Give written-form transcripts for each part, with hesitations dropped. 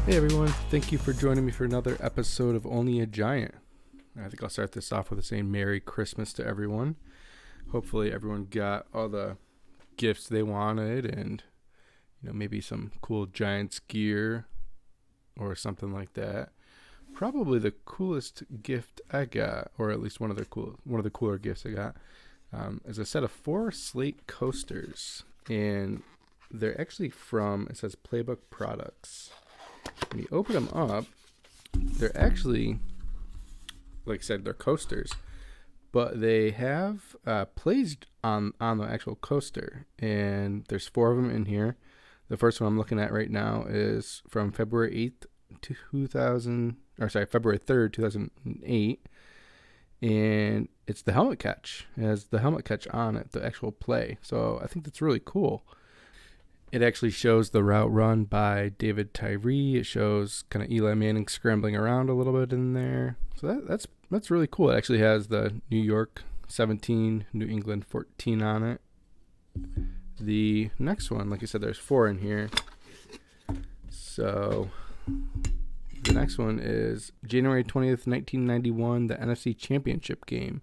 Hey everyone, thank you for joining me for another episode of Only a Giant. I think I'll start this off with saying Merry Christmas to everyone. Hopefully everyone got all the gifts they wanted and maybe some cool Giants gear or something like that. Probably the coolest gift I got, or at least one of the cooler gifts I got, is a set of 4 Slate Coasters, and they're actually from, it says Playbook Products. When you open them up, they're actually, like I said, they're coasters, but they have plays on the actual coaster, and there's 4 of them in here. The first one I'm looking at right now is from February 3rd, 2008, and it's the helmet catch. It has the helmet catch on it, the actual play. So I think that's really cool. It actually shows the route run by David Tyree. It shows kind of Eli Manning scrambling around a little bit in there. So that's really cool. It actually has the New York 17, New England 14 on it. The next one, like I said, there's 4 in here. So the next one is January 20th, 1991, the NFC Championship game.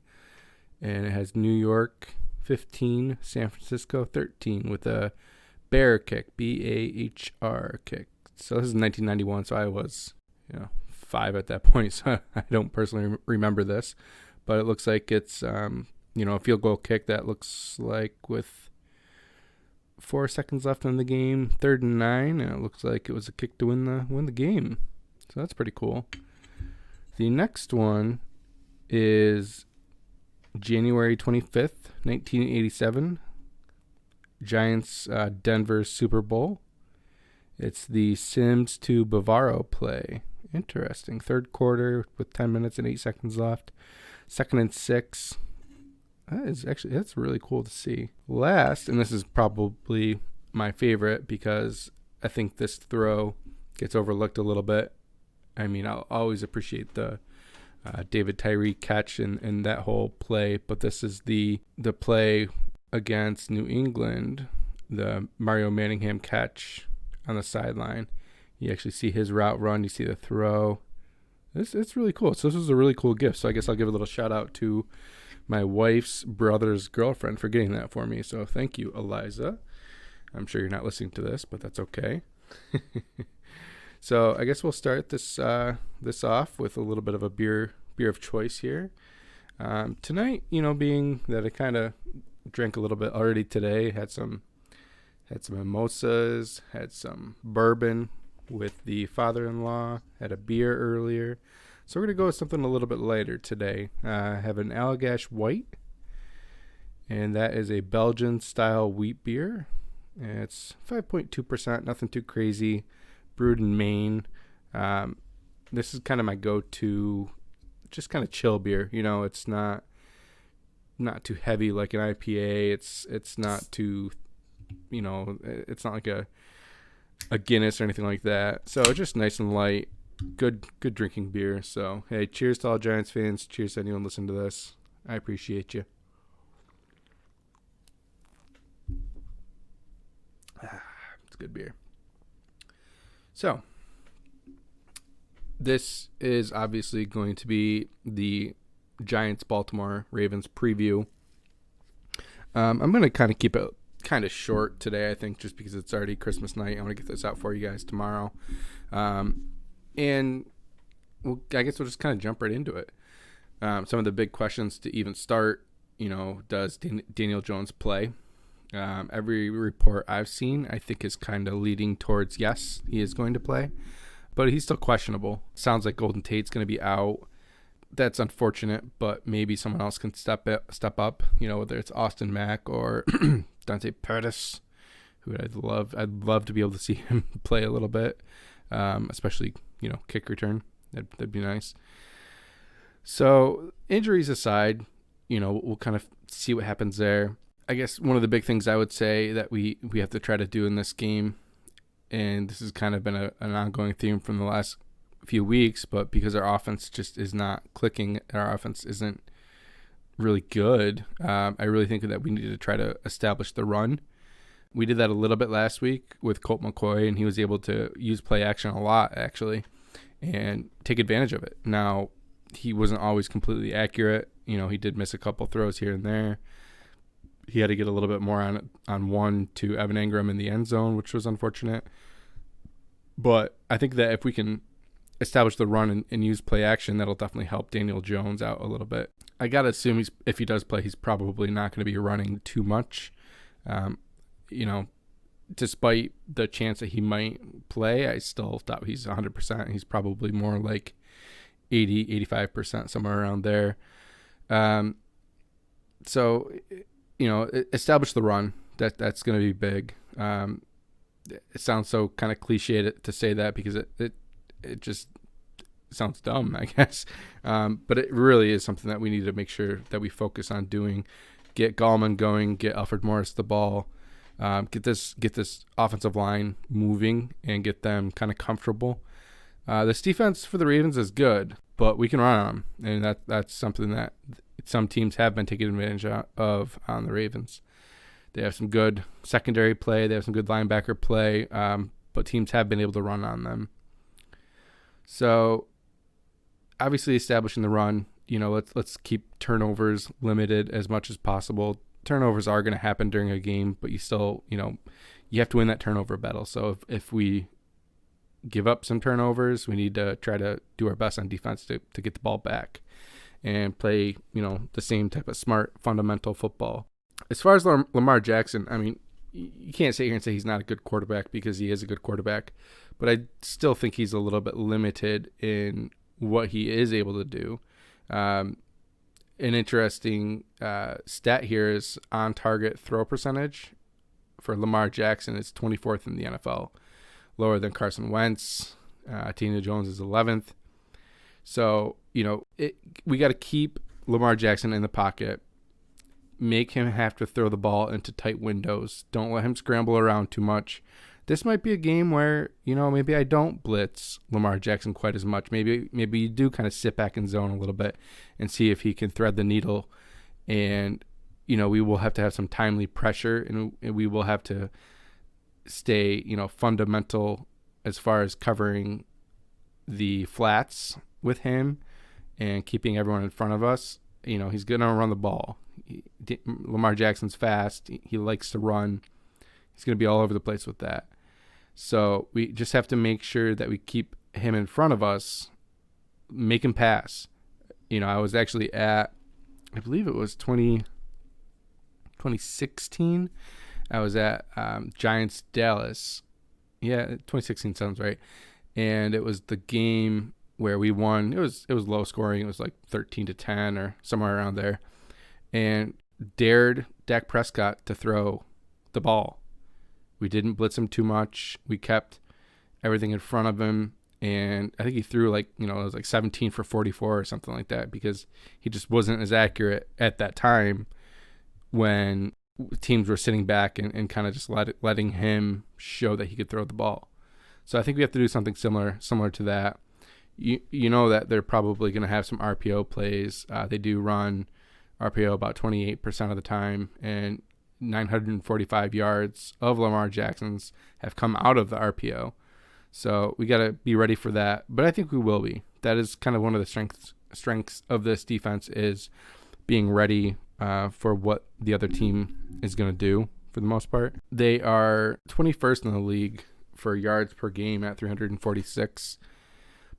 And it has New York 15, San Francisco 13 with a bear kick, B-A-H-R kick. So this is 1991, so I was 5 at that point, so I don't personally remember this. But it looks like it's a field goal kick that looks like with 4 seconds left in the game, 3rd and 9, and it looks like it was a kick to win the game. So that's pretty cool. The next one is January 25th, 1987. Giants Denver Super Bowl. It's the Sims to Bavaro play. Interesting. 3rd quarter with 10 minutes and 8 seconds left. 2nd and 6. That's really cool to see. Last, and this is probably my favorite because I think this throw gets overlooked a little bit. I mean, I'll always appreciate the David Tyree catch and that whole play, but this is the play against New England, the Mario Manningham catch on the sideline. You actually see his route run. You see the throw. It's really cool. So this is a really cool gift. So I guess I'll give a little shout out to my wife's brother's girlfriend for getting that for me. So thank you, Eliza. I'm sure you're not listening to this, but that's okay. So I guess we'll start this off with a little bit of a beer of choice here. Tonight, being that I kind of drank a little bit already today, had some mimosas, had some bourbon with the father-in-law, had a beer earlier. So we're going to go with something a little bit lighter today. I have an Allagash White, and that is a Belgian-style wheat beer. And it's 5.2%, nothing too crazy, brewed in Maine. This is kind of my go-to, just kind of chill beer. It's not too heavy like an IPA. It's not too, it's not like a Guinness or anything like that. So just nice and light, good drinking beer. So hey, cheers to all Giants fans. Cheers to anyone listening to this. I appreciate you. It's good beer. So this is obviously going to be the Giants Baltimore Ravens preview. I'm going to kind of keep it kind of short today, I think, just because it's already Christmas night. I want to get this out for you guys tomorrow. And I guess we'll just kind of jump right into it. Some of the big questions to even start, does Daniel Jones play? Every report I've seen, I think, is kind of leading towards yes, he is going to play. But he's still questionable. Sounds like Golden Tate's going to be out. That's unfortunate, but maybe someone else can step up, whether it's Austin Mack or Dante Pettis, who I'd love to be able to see him play a little bit, especially, kick return. That'd be nice. So injuries aside, we'll kind of see what happens there. I guess one of the big things I would say that we have to try to do in this game, and this has kind of been an ongoing theme from the last few weeks, but because our offense just is not clicking, our offense isn't really good, I really think that we need to try to establish the run. We did that a little bit last week with Colt McCoy, and he was able to use play action a lot, actually, and take advantage of it. Now, he wasn't always completely accurate. He did miss a couple throws here and there. He had to get a little bit more on one to Evan Engram in the end zone, which was unfortunate. But I think that if we can establish the run and use play action, that'll definitely help Daniel Jones out a little bit. I got to assume if he does play, he's probably not going to be running too much. Despite the chance that he might play, I still thought he's 100%. He's probably more like 80, 85%, somewhere around there. So, establish the run. That's going to be big. It sounds so kind of cliche to say that because it just sounds dumb, I guess. But it really is something that we need to make sure that we focus on doing. Get Gallman going, get Alfred Morris the ball, get this offensive line moving and get them kind of comfortable. This defense for the Ravens is good, but we can run on them, and that's something that some teams have been taking advantage of on the Ravens. They have some good secondary play. They have some good linebacker play, but teams have been able to run on them. So, obviously, establishing the run. Let's keep turnovers limited as much as possible. Turnovers are going to happen during a game, but you still, you have to win that turnover battle. So if we give up some turnovers, we need to try to do our best on defense to get the ball back and play, the same type of smart, fundamental football. As far as Lamar Jackson, I mean, you can't sit here and say he's not a good quarterback because he is a good quarterback, but I still think he's a little bit limited in what he is able to do. An interesting stat here is on-target throw percentage for Lamar Jackson is 24th in the NFL, lower than Carson Wentz. Daniel Jones is 11th. So, we got to keep Lamar Jackson in the pocket, make him have to throw the ball into tight windows. Don't let him scramble around too much. This might be a game where, maybe I don't blitz Lamar Jackson quite as much. Maybe you do kind of sit back in zone a little bit and see if he can thread the needle. And, we will have to have some timely pressure, and we will have to stay, fundamental as far as covering the flats with him and keeping everyone in front of us. He's going to run the ball. Lamar Jackson's fast. He likes to run. He's going to be all over the place with that. So we just have to make sure that we keep him in front of us, make him pass. I was actually at, I believe it was 2016. I was at Giants Dallas. Yeah, 2016 sounds right. And it was the game where we won. It was low scoring. It was like 13-10 or somewhere around there. And dared Dak Prescott to throw the ball. We didn't blitz him too much. We kept everything in front of him. And I think he threw it was like 17 for 44 or something like that because he just wasn't as accurate at that time when teams were sitting back and kind of just letting him show that he could throw the ball. So I think we have to do something similar to that. You know that they're probably going to have some RPO plays. They do run RPO about 28% of the time, and 945 yards of Lamar Jackson's have come out of the RPO. So we got to be ready for that. But I think we will be. That is kind of one of the strengths of this defense is being ready for what the other team is going to do for the most part. They are 21st in the league for yards per game at 346.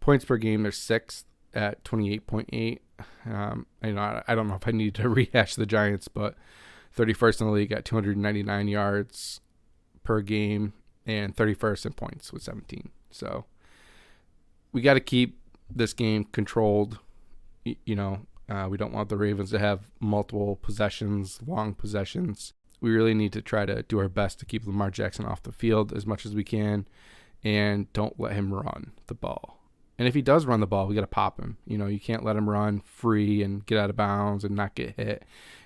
Points per game, they're 6th at 28.8. I don't know if I need to rehash the Giants, but 31st in the league at 299 yards per game and 31st in points with 17. So we got to keep this game controlled. We don't want the Ravens to have multiple possessions, long possessions. We really need to try to do our best to keep Lamar Jackson off the field as much as we can and don't let him run the ball. And if he does run the ball, we got to pop him. You can't let him run free and get out of bounds and not get hit.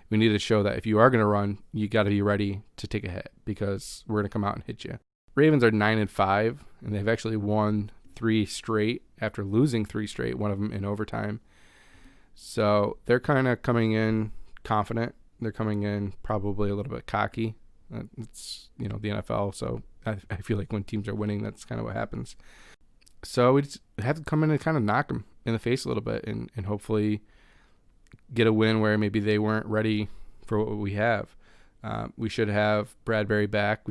We need to show that if you are going to run, you got to be ready to take a hit because we're going to come out and hit you. Ravens are 9-5, and they've actually won 3 straight after losing 3 straight, one of them in overtime. So they're kind of coming in confident. They're coming in probably a little bit cocky. It's, the NFL, so I feel like when teams are winning, that's kind of what happens. So we just have to come in and kind of knock them in the face a little bit and hopefully get a win where maybe they weren't ready for what we have. We should have Bradbury back.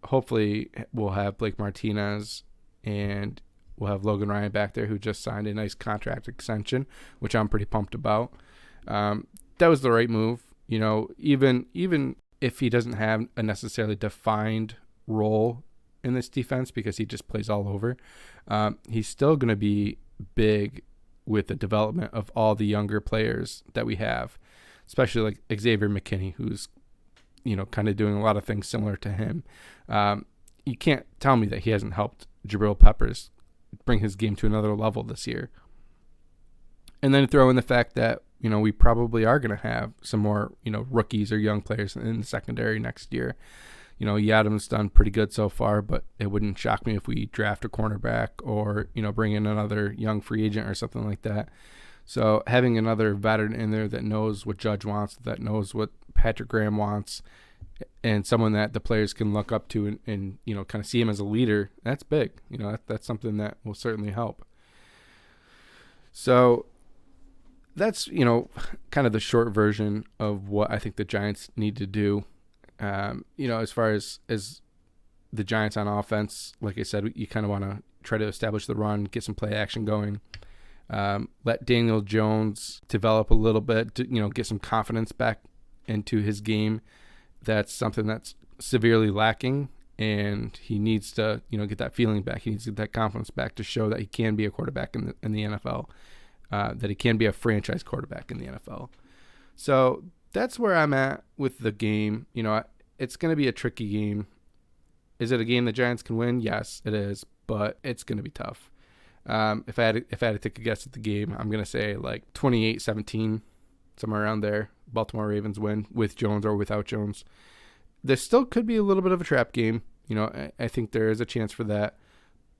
Hopefully we'll have Blake Martinez, and we'll have Logan Ryan back there, who just signed a nice contract extension, which I'm pretty pumped about. That was the right move. Even if he doesn't have a necessarily defined role in this defense because he just plays all over, he's still going to be big with the development of all the younger players that we have, especially like Xavier McKinney, who's kind of doing a lot of things similar to him. You can't tell me that he hasn't helped Jabril Peppers bring his game to another level this year. And then throw in the fact that, we probably are going to have some more, rookies or young players in the secondary next year. Yadam's done pretty good so far, but it wouldn't shock me if we draft a cornerback or, bring in another young free agent or something like that. So having another veteran in there that knows what Judge wants, that knows what Patrick Graham wants, and someone that the players can look up to and kind of see him as a leader, that's big. That's something that will certainly help. So that's, kind of the short version of what I think the Giants need to do. As far as the Giants on offense, like I said, you kind of want to try to establish the run, get some play action going. Let Daniel Jones develop a little bit, to, get some confidence back into his game. That's something that's severely lacking, and he needs to, get that feeling back. He needs to get that confidence back to show that he can be a quarterback in the NFL, that he can be a franchise quarterback in the NFL. So that's where I'm at with the game. It's going to be a tricky game. Is it a game the Giants can win? Yes, it is, but it's going to be tough. If I had to take a guess at the game, I'm going to say like 28-17, somewhere around there. Baltimore Ravens win with Jones or without Jones. There still could be a little bit of a trap game. I think there is a chance for that.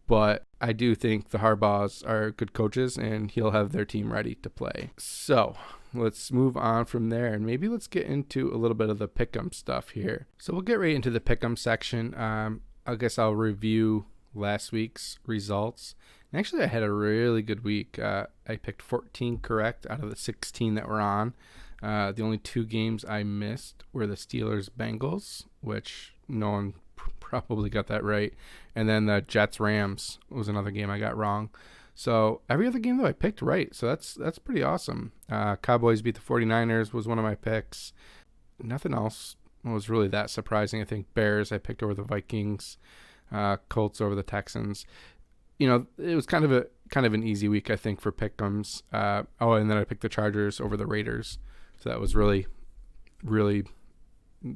But I do think the Harbaughs are good coaches, and he'll have their team ready to play. So let's move on from there, and maybe let's get into a little bit of the pick'em stuff here. So we'll get right into the pick'em section. I guess I'll review last week's results. And actually, I had a really good week. I picked 14 correct out of the 16 that were on. The only two games I missed were the Steelers-Bengals, which no one probably got that right. And then the Jets-Rams was another game I got wrong. So every other game, though, I picked right. So that's pretty awesome. Cowboys beat the 49ers was one of my picks. Nothing else was really that surprising. I think Bears I picked over the Vikings. Colts over the Texans. It was kind of an easy week, I think, for pick'ems. And then I picked the Chargers over the Raiders. So that was really, really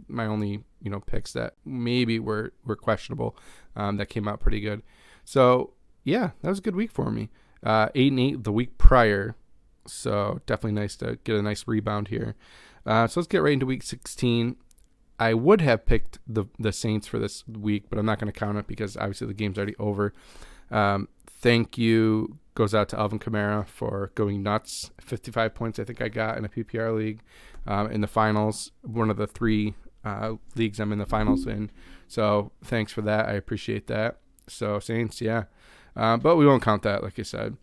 my only, picks that maybe were questionable. That came out pretty good. So yeah, that was a good week for me. 8-8 the week prior. So definitely nice to get a nice rebound here. So let's get right into week 16. I would have picked the Saints for this week, but I'm not going to count it because obviously the game's already over. Thank you goes out to Alvin Kamara for going nuts. 55 points I think I got in a PPR league in the finals. One of the three leagues I'm in the finals in. So thanks for that. I appreciate that. So Saints, yeah. But we won't count that, like I said.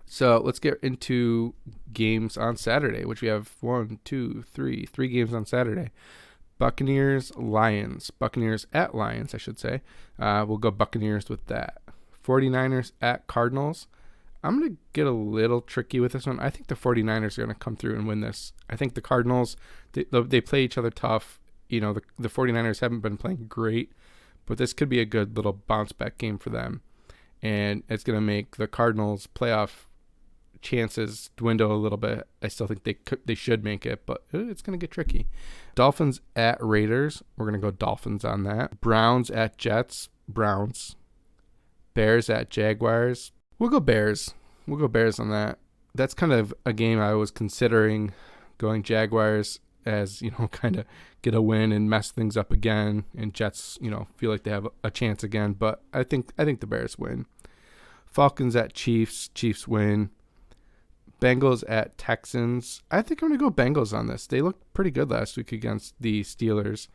So let's get into games on Saturday, which we have three games on Saturday. Buccaneers, Lions. Buccaneers at Lions, I should say. We'll go Buccaneers with that. 49ers at Cardinals. I'm going to get a little tricky with this one. I think the 49ers are going to come through and win this. I think the Cardinals, they play each other tough. The 49ers haven't been playing great, but this could be a good little bounce back game for them. And it's going to make the Cardinals' playoff chances dwindle a little bit. I still think they should make it, but it's going to get tricky. Dolphins at Raiders. We're going to go Dolphins on that. Browns at Jets. Browns. Bears at Jaguars. We'll go Bears. We'll go Bears on that. That's kind of a game I was considering going Jaguars as, kind of get a win and mess things up again. And Jets, feel like they have a chance again. But I think the Bears win. Falcons at Chiefs. Chiefs win. Bengals at Texans. I think I'm going to go Bengals on this. They looked pretty good last week against the Steelers.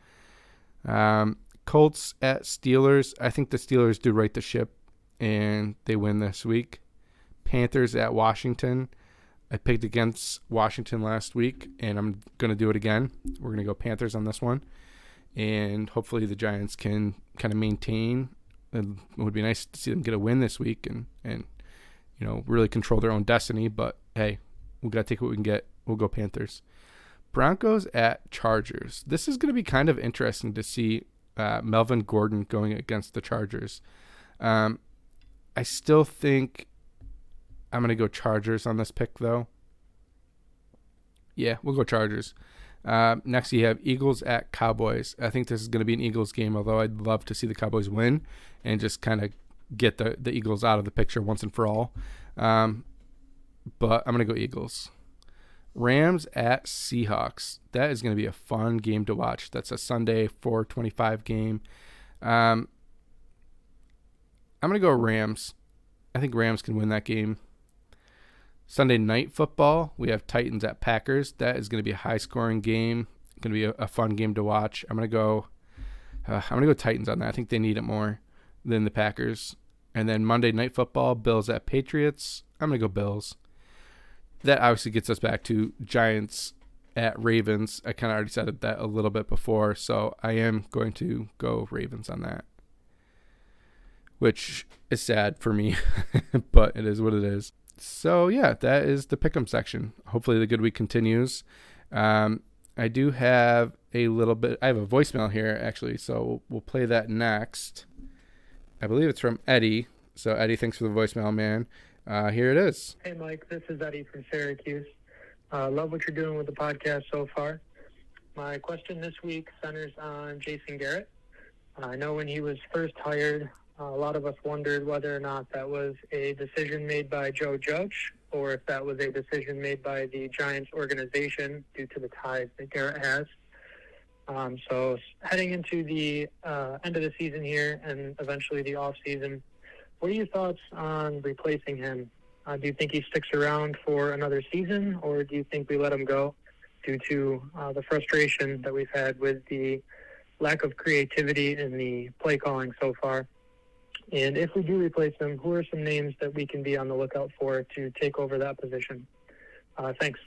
Colts at Steelers. I think the Steelers do right the ship, and they win this week. Panthers at Washington. I picked against Washington last week, and I'm going to do it again. We're going to go Panthers on this one, and hopefully the Giants can kind of maintain. It would be nice to see them get a win this week and really control their own destiny. But, hey, we got to take what we can get. We'll go Panthers. Broncos at Chargers. This is going to be kind of interesting to see Melvin Gordon going against the Chargers. I still think I'm going to go Chargers on this pick, though. Yeah, we'll go Chargers. Next, you have Eagles at Cowboys. I think this is going to be an Eagles game, although I'd love to see the Cowboys win and just kind of get the Eagles out of the picture once and for all. But I'm going to go Eagles. Rams at Seahawks. That is going to be a fun game to watch. That's a Sunday 4:25 game. I'm going to go Rams. I think Rams can win that game. Sunday night football, we have Titans at Packers. That is going to be a high-scoring game. It's going to be a fun game to watch. I'm going to go Titans on that. I think they need it more than the Packers. And then Monday night football, Bills at Patriots. I'm going to go Bills. That obviously gets us back to Giants at Ravens. I kind of already said that a little bit before, so I am going to go Ravens on that, which is sad for me, but it is what it is. So, yeah, that is the pick'em section. Hopefully the good week continues. I do have I have a voicemail here, actually, so we'll play that next. I believe it's from Eddie. So, Eddie, thanks for the voicemail, man. Here it is. Hey, Mike, this is Eddie from Syracuse. Love what you're doing with the podcast so far. My question this week centers on Jason Garrett. I know when he was first hired, a lot of us wondered whether or not that was a decision made by Joe Judge or if that was a decision made by the Giants organization due to the ties that Garrett has. So heading into the end of the season here and eventually the off season, what are your thoughts on replacing him? Do you think he sticks around for another season, or do you think we let him go due to the frustration that we've had with the lack of creativity in the play calling so far? And if we do replace him, who are some names that we can be on the lookout for to take over that position? Thanks.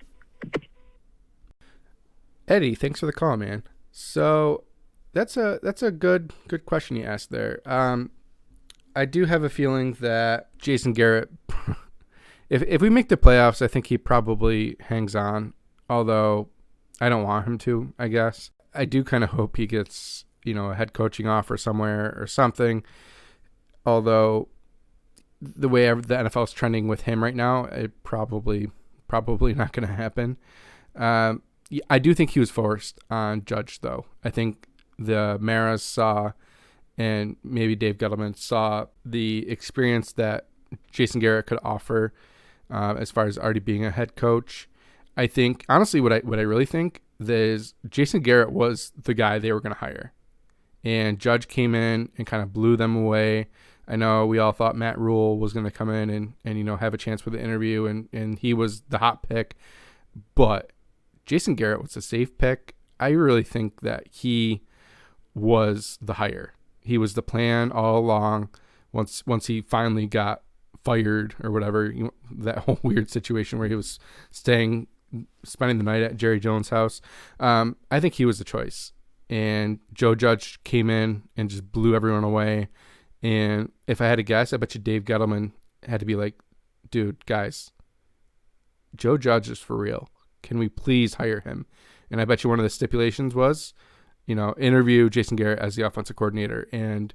Eddie, thanks for the call, man. So that's a good question you asked there. I do have a feeling that Jason Garrett, if we make the playoffs, I think he probably hangs on, although I don't want him to, I guess. I do kind of hope he gets, a head coaching offer somewhere or something, although the way the NFL is trending with him right now, it probably not going to happen. I do think he was forced on Judge, though. I think the Maras saw, and maybe Dave Gettleman saw, the experience that Jason Garrett could offer as far as already being a head coach. I think, honestly, what I really think is Jason Garrett was the guy they were going to hire. And Judge came in and kind of blew them away. I know we all thought Matt Rule was going to come in and have a chance for the interview, and he was the hot pick. But Jason Garrett was a safe pick. I really think that he was the hire. He was the plan all along. Once he finally got fired or whatever, that whole weird situation where he was spending the night at Jerry Jones' house, I think he was the choice. And Joe Judge came in and just blew everyone away. And if I had to guess, I bet you Dave Gettleman had to be like, dude, guys, Joe Judge is for real. Can we please hire him? And I bet you one of the stipulations was, interview Jason Garrett as the offensive coordinator. And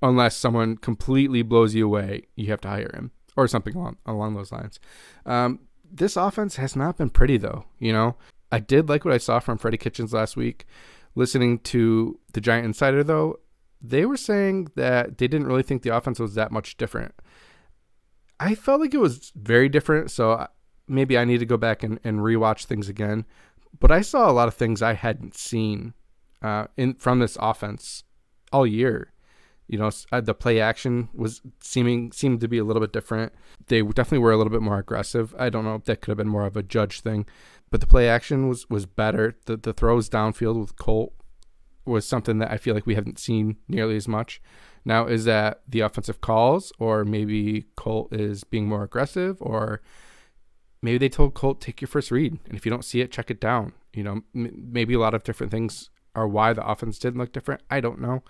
unless someone completely blows you away, you have to hire him or something along those lines. This offense has not been pretty, though. I did like what I saw from Freddie Kitchens last week. Listening to the Giant Insider, though, they were saying that they didn't really think the offense was that much different. I felt like it was very different, so maybe I need to go back and rewatch things again. But I saw a lot of things I hadn't seen from this offense all year. The play action seemed to be a little bit different. They definitely were a little bit more aggressive. I don't know if that could have been more of a Judge thing, but the play action was better. The throws downfield with Colt was something that I feel like we haven't seen nearly as much. Now, is that the offensive calls, or maybe Colt is being more aggressive, or maybe they told Colt, take your first read, and if you don't see it, check it down. Maybe a lot of different things are why the offense didn't look different. I don't know.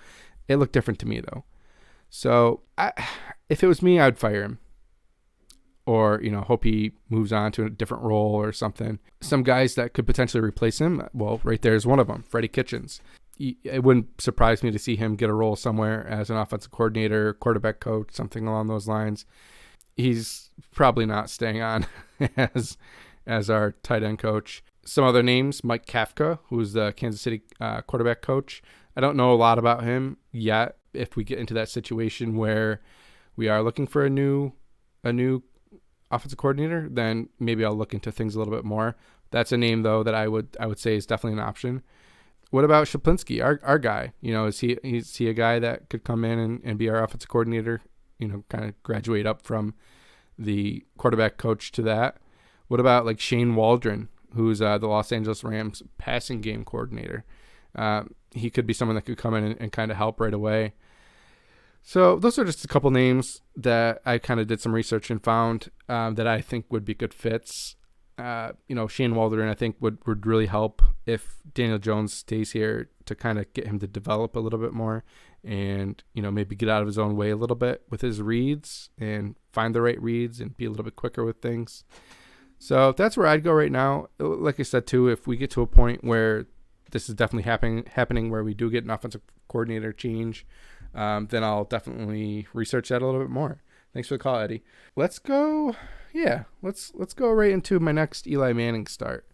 It looked different to me, though. So if it was me, I'd fire him, or hope he moves on to a different role or something. Some guys that could potentially replace him, well, right there is one of them, Freddie Kitchens. It wouldn't surprise me to see him get a role somewhere as an offensive coordinator, quarterback coach, something along those lines. He's probably not staying on as our tight end coach. Some other names, Mike Kafka, who's the Kansas City quarterback coach. I don't know a lot about him yet. If we get into that situation where we are looking for a new offensive coordinator, then maybe I'll look into things a little bit more. That's a name, though, that I would say is definitely an option. What about Shaplinski, our guy? Is he a guy that could come in and be our offensive coordinator? Kind of graduate up from the quarterback coach to that. What about like Shane Waldron, who's the Los Angeles Rams passing game coordinator? He could be someone that could come in and kind of help right away. So those are just a couple names that I kind of did some research and found that I think would be good fits. Shane Waldron, I think, would really help if Daniel Jones stays here to kind of get him to develop a little bit more and, maybe get out of his own way a little bit with his reads and find the right reads and be a little bit quicker with things. So that's where I'd go right now. Like I said, too, if we get to a point where this is definitely happening where we do get an offensive coordinator change, then I'll definitely research that a little bit more. Thanks for the call, Eddie. Let's go right into my next Eli Manning start.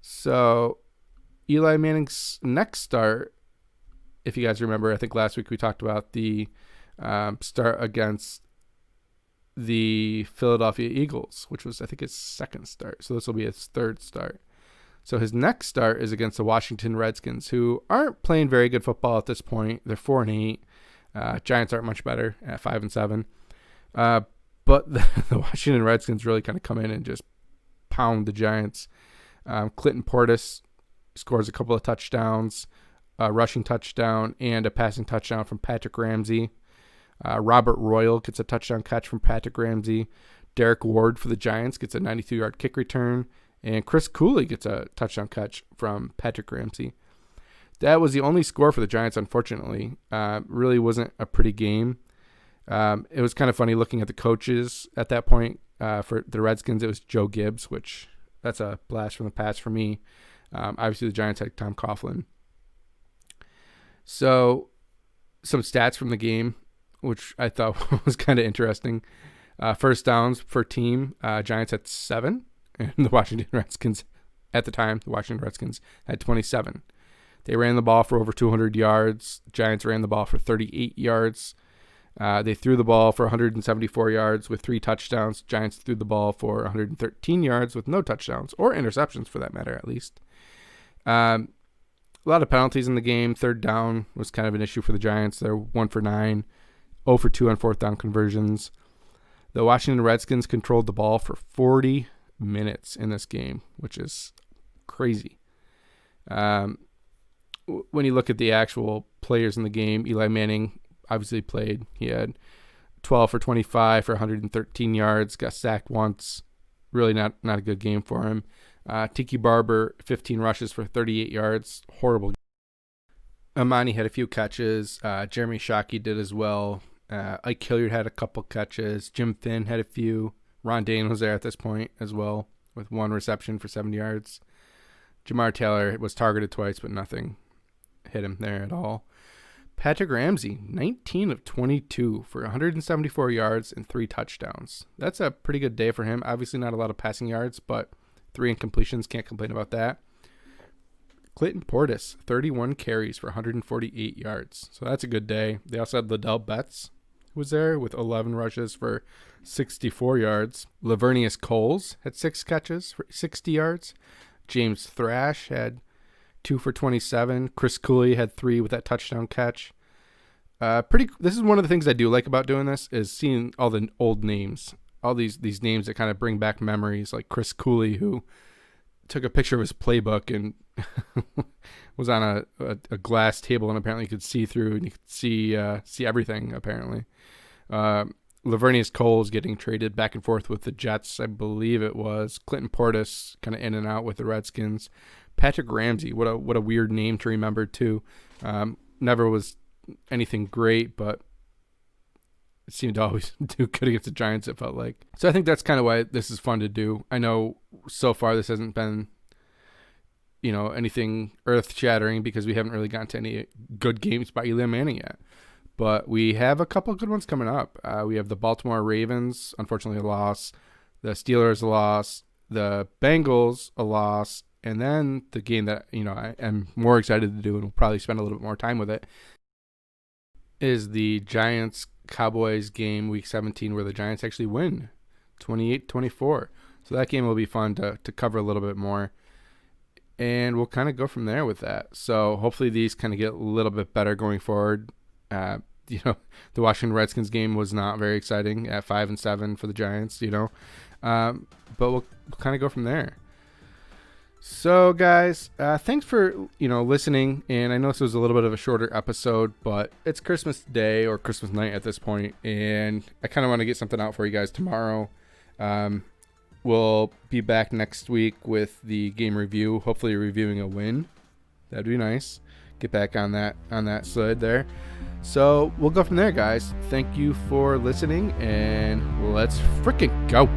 So Eli Manning's next start, if you guys remember, I think last week we talked about the start against the Philadelphia Eagles, which was, I think, his second start. So this will be his third start. So his next start is against the Washington Redskins, who aren't playing very good football at this point. They're 4-8. Giants aren't much better at 5-7. But the Washington Redskins really kind of come in and just pound the Giants. Clinton Portis scores a couple of touchdowns, a rushing touchdown, and a passing touchdown from Patrick Ramsey. Robert Royal gets a touchdown catch from Patrick Ramsey. Derek Ward for the Giants gets a 92-yard kick return. And Chris Cooley gets a touchdown catch from Patrick Ramsey. That was the only score for the Giants, unfortunately. Really wasn't a pretty game. It was kind of funny looking at the coaches at that point. For the Redskins, it was Joe Gibbs, which that's a blast from the past for me. Obviously, the Giants had Tom Coughlin. So some stats from the game, which I thought was kind of interesting. First downs per team, Giants had 7. And the Washington Redskins, at the time, had 27. They ran the ball for over 200 yards. The Giants ran the ball for 38 yards. They threw the ball for 174 yards with 3 touchdowns. Giants threw the ball for 113 yards with no touchdowns, or interceptions for that matter, at least. A lot of penalties in the game. Third down was kind of an issue for the Giants. They're 1 for 9, 0 for 2 on fourth down conversions. The Washington Redskins controlled the ball for 40 minutes in this game, which is crazy. When you look at the actual players in the game, Eli Manning obviously played. He had 12 for 25 for 113 yards, got sacked once. Really not a good game for him. Tiki Barber, 15 rushes for 38 yards. Horrible. Amani had a few catches. Jeremy Shockey did as well. Ike Hilliard had a couple catches. Jim Finn had a few. Ron Dane was there at this point as well with 1 reception for 70 yards. Jamar Taylor was targeted twice, but nothing hit him there at all. Patrick Ramsey, 19 of 22 for 174 yards and 3 touchdowns. That's a pretty good day for him. Obviously not a lot of passing yards, but 3 incompletions. Can't complain about that. Clinton Portis, 31 carries for 148 yards. So that's a good day. They also had Liddell Betts, who was there with 11 rushes for 64 yards. Lavernius Coles had 6 catches for 60 yards. James Thrash had 2 for 27. Chris Cooley had 3 with that touchdown catch. This is one of the things I do like about doing this is seeing all the old names, all these names that kind of bring back memories, like Chris Cooley, who took a picture of his playbook and was on a glass table, and apparently you could see through and you could see everything apparently. Lavernius Cole's getting traded back and forth with the Jets, I believe it was. Clinton Portis kind of in and out with the Redskins. Patrick Ramsey, what a weird name to remember too. Never was anything great, but it seemed to always do good against the Giants, it felt like. So I think that's kind of why this is fun to do. I know so far this hasn't been, anything earth-shattering because we haven't really gotten to any good games by Eli Manning yet. But we have a couple of good ones coming up. We have the Baltimore Ravens, unfortunately a loss. The Steelers a loss. The Bengals a loss. And then the game that, I am more excited to do and we'll probably spend a little bit more time with it is the Giants-Cowboys game, Week 17, where the Giants actually win 28-24. So that game will be fun to cover a little bit more. And we'll kind of go from there with that. So hopefully these kind of get a little bit better going forward. The Washington Redskins game was not very exciting at 5-7 for the Giants, but we'll kind of go from there. So guys, thanks for, listening. And I know this was a little bit of a shorter episode, but it's Christmas Day or Christmas night at this point, and I kind of want to get something out for you guys tomorrow. We'll be back next week with the game review, hopefully reviewing a win. That'd be nice. Get back on that sled there. So we'll go from there, guys. Thank you for listening, and let's freaking go.